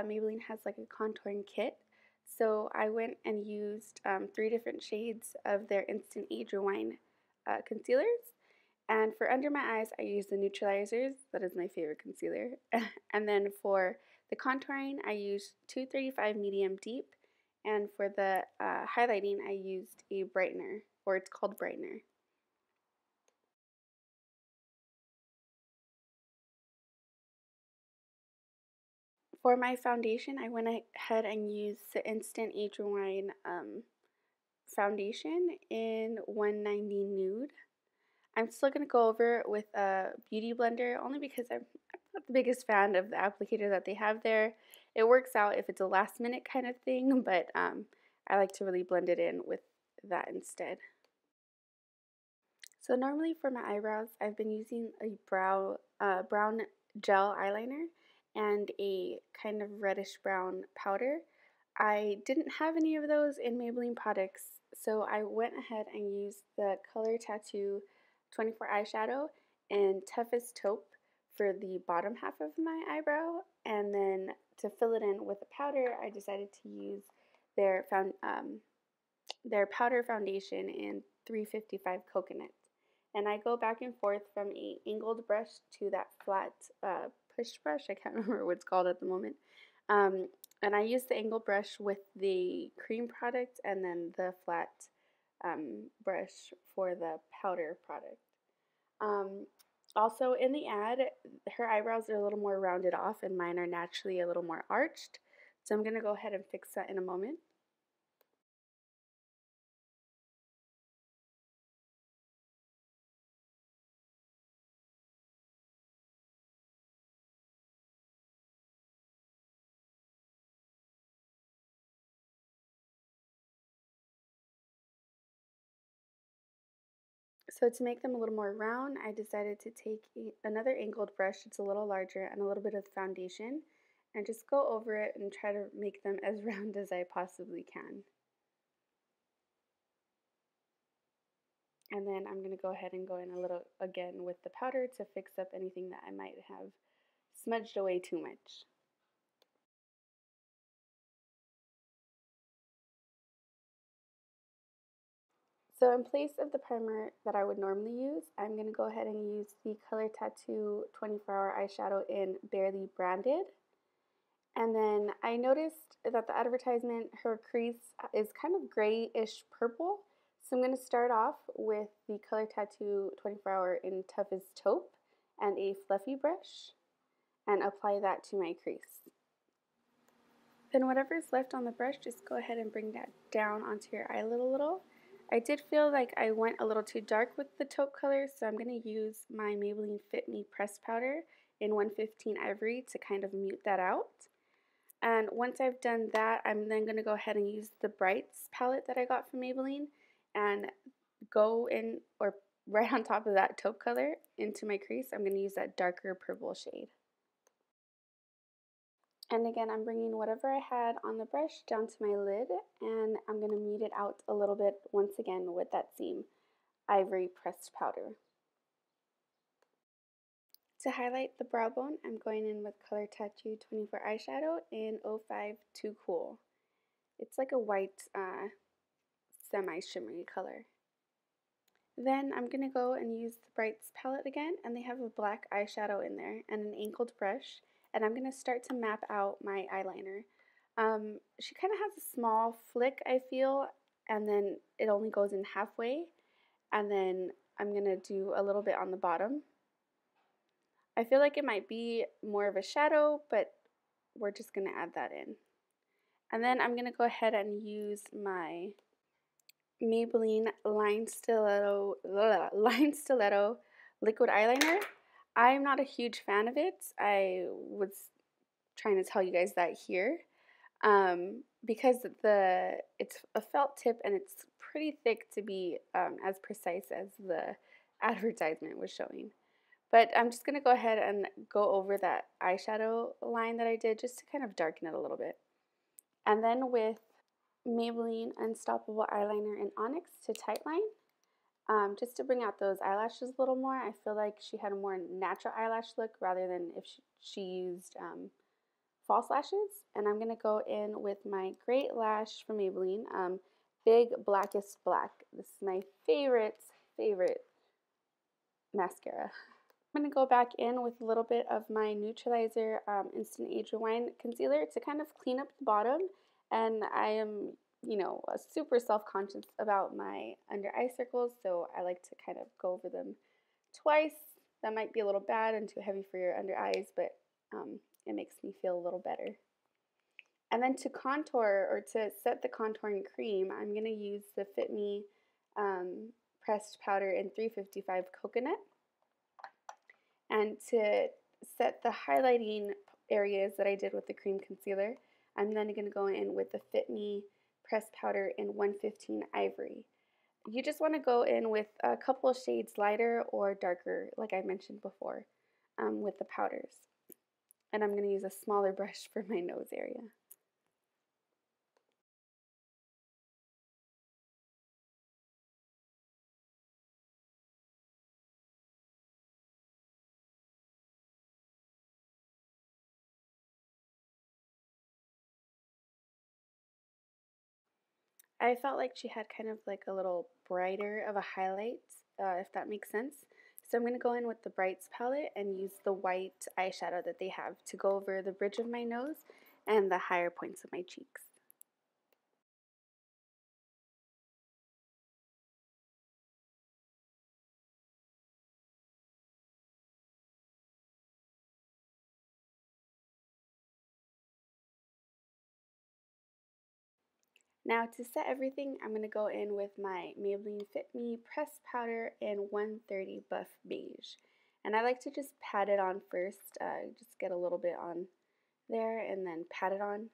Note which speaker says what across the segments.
Speaker 1: Maybelline has like a contouring kit. So I went and used 3 different shades of their Instant Age Rewind concealers. And for under my eyes, I used the neutralizers. That is my favorite concealer. And then for the contouring, I used 235 medium deep. And for the highlighting, I used a brightener, or it's called brightener. For my foundation, I went ahead and used the Instant Age Rewind foundation in 190 Nude. I'm still going to go over it with a beauty blender only because I'm not the biggest fan of the applicator that they have there. It works out if it's a last minute kind of thing, but I like to really blend it in with that instead. So normally for my eyebrows, I've been using a brown gel eyeliner and a kind of reddish brown powder. I didn't have any of those in Maybelline products, so I went ahead and used the Color Tattoo 24 eyeshadow in Toughest Taupe for the bottom half of my eyebrow, and then to fill it in with the powder, I decided to use their powder foundation in 355 Coconut. And I go back and forth from a angled brush to that flat push brush. I can't remember what it's called at the moment. And I use the angled brush with the cream product and then the flat brush for the powder product. Also in the ad, her eyebrows are a little more rounded off and mine are naturally a little more arched. So I'm going to go ahead and fix that in a moment. So to make them a little more round, I decided to take another angled brush, it's a little larger, and a little bit of foundation, and just go over it and try to make them as round as I possibly can. And then I'm going to go ahead and go in a little again with the powder to fix up anything that I might have smudged away too much. So in place of the primer that I would normally use, I'm going to go ahead and use the Color Tattoo 24-hour eyeshadow in Barely Branded. And then I noticed that the advertisement, her crease is kind of grayish purple. So I'm going to start off with the Color Tattoo 24-hour in Toughest Taupe and a fluffy brush and apply that to my crease. Then whatever's left on the brush, just go ahead and bring that down onto your eyelid a little. I did feel like I went a little too dark with the taupe color, so I'm going to use my Maybelline Fit Me pressed powder in 115 Ivory to kind of mute that out. And once I've done that, I'm then going to go ahead and use the Brights palette that I got from Maybelline and go in, or right on top of that taupe color, into my crease. I'm going to use that darker purple shade. And again, I'm bringing whatever I had on the brush down to my lid, and I'm going to mute it out a little bit once again with that same ivory pressed powder. To highlight the brow bone, I'm going in with Color Tattoo 24 eyeshadow in 05 Too Cool. It's like a white semi-shimmery color. Then I'm going to go and use the Brights palette again, and they have a black eyeshadow in there and an angled brush. And I'm going to start to map out my eyeliner. She kind of has a small flick, I feel, and then it only goes in halfway. And then I'm going to do a little bit on the bottom. I feel like it might be more of a shadow, but we're just going to add that in. And then I'm going to go ahead and use my Maybelline Line Stiletto liquid eyeliner. I'm not a huge fan of it. I was trying to tell you guys that here because it's a felt tip and it's pretty thick to be as precise as the advertisement was showing. But I'm just going to go ahead and go over that eyeshadow line that I did just to kind of darken it a little bit. And then with Maybelline Unstoppable Eyeliner in Onyx to tightline, just to bring out those eyelashes a little more. I feel like she had a more natural eyelash look rather than if she used false lashes, and I'm going to go in with my Great Lash from Maybelline, Big Blackest Black. This is my favorite mascara. I'm going to go back in with a little bit of my Neutralizer Instant Age Rewind Concealer to kind of clean up the bottom, and I am, you know, super self-conscious about my under eye circles, so I like to kind of go over them twice. That might be a little bad and too heavy for your under eyes, but it makes me feel a little better. And then to contour, or to set the contouring cream, I'm going to use the Fit Me pressed powder in 355 Coconut. And to set the highlighting areas that I did with the cream concealer, I'm then going to go in with the Fit Me pressed powder in 115 Ivory. You just want to go in with a couple of shades lighter or darker, like I mentioned before, with the powders. And I'm going to use a smaller brush for my nose area. I felt like she had kind of like a little brighter of a highlight, if that makes sense. So I'm going to go in with the Brights palette and use the white eyeshadow that they have to go over the bridge of my nose and the higher points of my cheeks. Now to set everything, I'm going to go in with my Maybelline Fit Me pressed powder in 130 Buff Beige. And I like to just pat it on first, just get a little bit on there and then pat it on.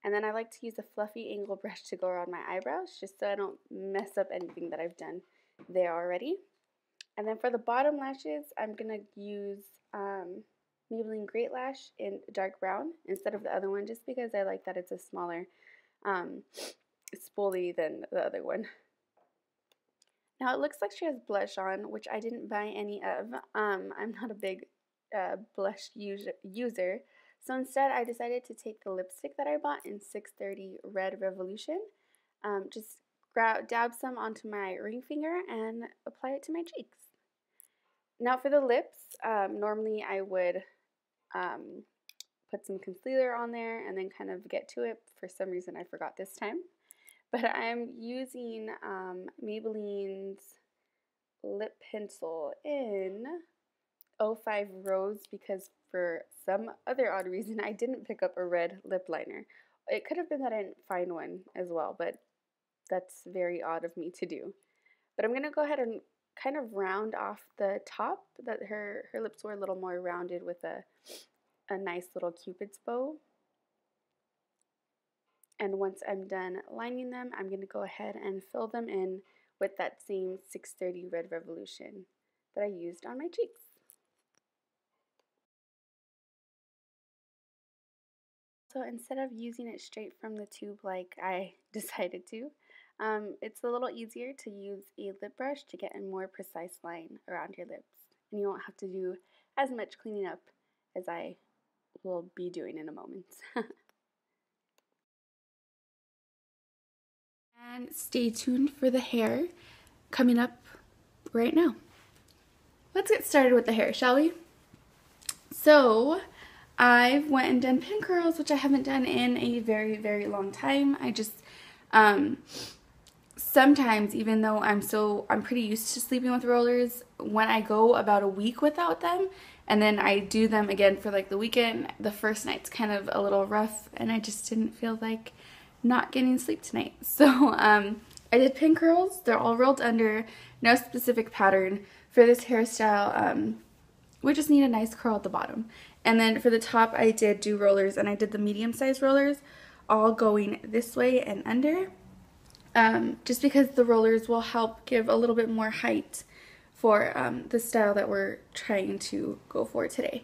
Speaker 1: And then I like to use a fluffy angle brush to go around my eyebrows, just so I don't mess up anything that I've done there already. And then for the bottom lashes, I'm going to use Maybelline Great Lash in dark brown instead of the other one, just because I like that it's a smaller spoolie than the other one. Now it looks like she has blush on, which I didn't buy any of. I'm not a big blush user, so instead I decided to take the lipstick that I bought in 630 Red Revolution, just dab some onto my ring finger and apply it to my cheeks. Now for the lips, normally I would put some concealer on there and then kind of get to it. For some reason I forgot this time. But I'm using Maybelline's lip pencil in 05 Rose because for some other odd reason I didn't pick up a red lip liner. It could have been that I didn't find one as well, but that's very odd of me to do. But I'm going to go ahead and kind of round off the top, that her lips were a little more rounded with a nice little cupid's bow. And once I'm done lining them, I'm going to go ahead and fill them in with that same 630 Red Revolution that I used on my cheeks. So instead of using it straight from the tube like I decided to, it's a little easier to use a lip brush to get a more precise line around your lips. And you won't have to do as much cleaning up as I will be doing in a moment. And stay tuned for the hair coming up right now. Let's get started with the hair, shall we? So I went and done pin curls, which I haven't done in a very long time. I just sometimes, even though I'm pretty used to sleeping with rollers, when I go about a week without them and then I do them again for like the weekend, the first night's kind of a little rough and I just didn't feel like not getting sleep tonight. So I did pin curls. They're all rolled under, no specific pattern. For this hairstyle, we just need a nice curl at the bottom. And then for the top, I did do rollers, and I did the medium-sized rollers, all going this way and under, just because the rollers will help give a little bit more height for the style that we're trying to go for today.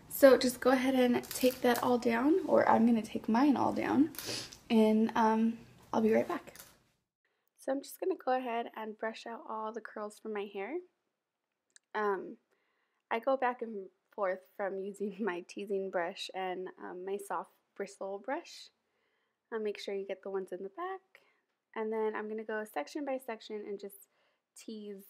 Speaker 1: So just go ahead and take that all down, or I'm going to take mine all down, and I'll be right back. So I'm just going to go ahead and brush out all the curls from my hair. I go back and forth from using my teasing brush and my soft bristle brush. Make sure you get the ones in the back. And then I'm going to go section by section and just tease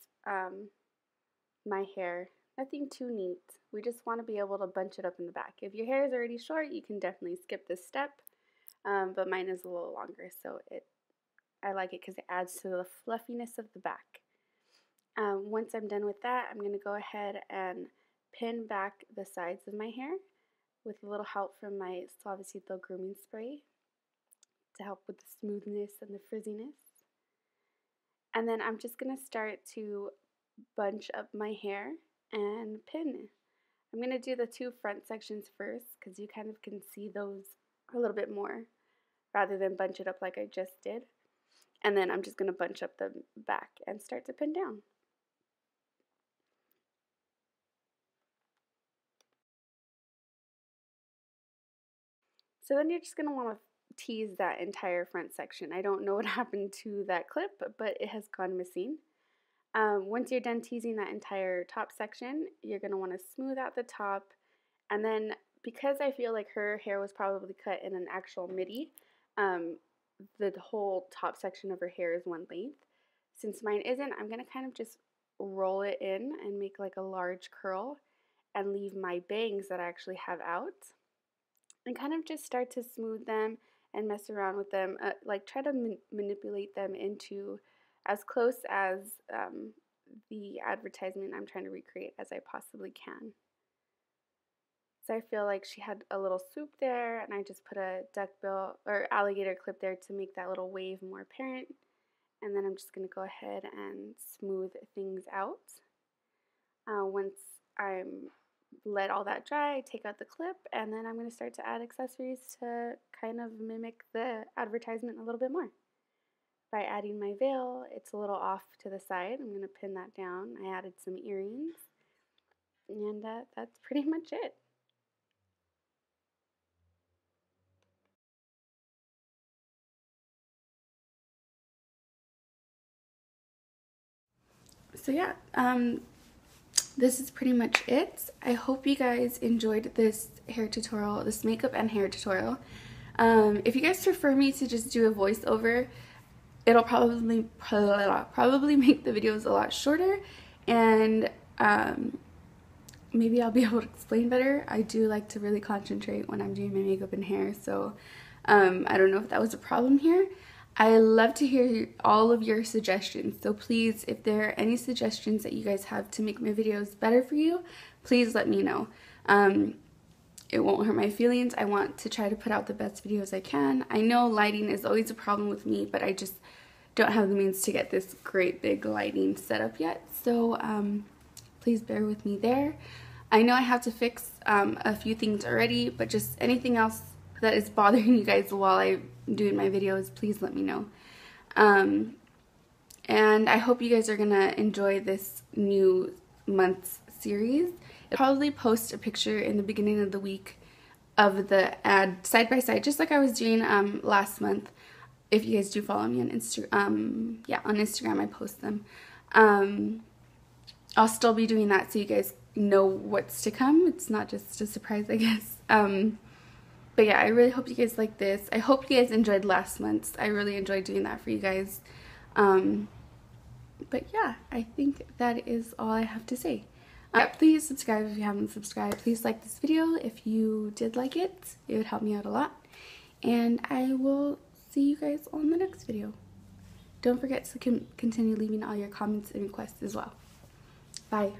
Speaker 1: my hair. Nothing too neat. We just want to be able to bunch it up in the back. If your hair is already short, you can definitely skip this step. But mine is a little longer, so I like it because it adds to the fluffiness of the back. Once I'm done with that, I'm going to go ahead and pin back the sides of my hair with a little help from my Suavecito grooming spray to help with the smoothness and the frizziness. And then I'm just going to start to bunch up my hair and pin. I'm going to do the two front sections first because you kind of can see those a little bit more rather than bunch it up like I just did. And then I'm just going to bunch up the back and start to pin down. So then you're just going to want to tease that entire front section. I don't know what happened to that clip, but it has gone missing. Once you're done teasing that entire top section, you're going to want to smooth out the top. And then because I feel like her hair was probably cut in an actual midi, the whole top section of her hair is one length. Since mine isn't, I'm going to kind of just roll it in and make like a large curl and leave my bangs that I actually have out. And kind of just start to smooth them and mess around with them, like try to manipulate them into as close as the advertisement I'm trying to recreate as I possibly can. So I feel like she had a little swoop there, and I just put a duckbill or alligator clip there to make that little wave more apparent. And then I'm just going to go ahead and smooth things out. Once I'm let all that dry, take out the clip, and then I'm going to start to add accessories to kind of mimic the advertisement a little bit more. By adding my veil, it's a little off to the side. I'm going to pin that down. I added some earrings, and that's pretty much it. So yeah, this is pretty much it. I hope you guys enjoyed this hair tutorial, this makeup and hair tutorial. If you guys prefer me to just do a voiceover, it'll probably make the videos a lot shorter, and maybe I'll be able to explain better. I do like to really concentrate when I'm doing my makeup and hair, so I don't know if that was a problem here. I love to hear all of your suggestions, so please, if there are any suggestions that you guys have to make my videos better for you, please let me know. It won't hurt my feelings. I want to try to put out the best videos I can. I know lighting is always a problem with me, but I just don't have the means to get this great big lighting set up yet, so please bear with me there. I know I have to fix a few things already, but just anything else that is bothering you guys while I'm doing my videos, please let me know. And I hope you guys are gonna enjoy this new month's series. I'll probably post a picture in the beginning of the week of the ad side by side, just like I was doing last month. If you guys do follow me on Instagram, yeah, on Instagram I post them. I'll still be doing that so you guys know what's to come. It's not just a surprise, I guess. But yeah, I really hope you guys like this. I hope you guys enjoyed last month's. I really enjoyed doing that for you guys. But yeah, I think that is all I have to say. Please subscribe if you haven't subscribed. Please like this video if you did like it. It would help me out a lot. And I will see you guys on the next video. Don't forget to continue leaving all your comments and requests as well. Bye.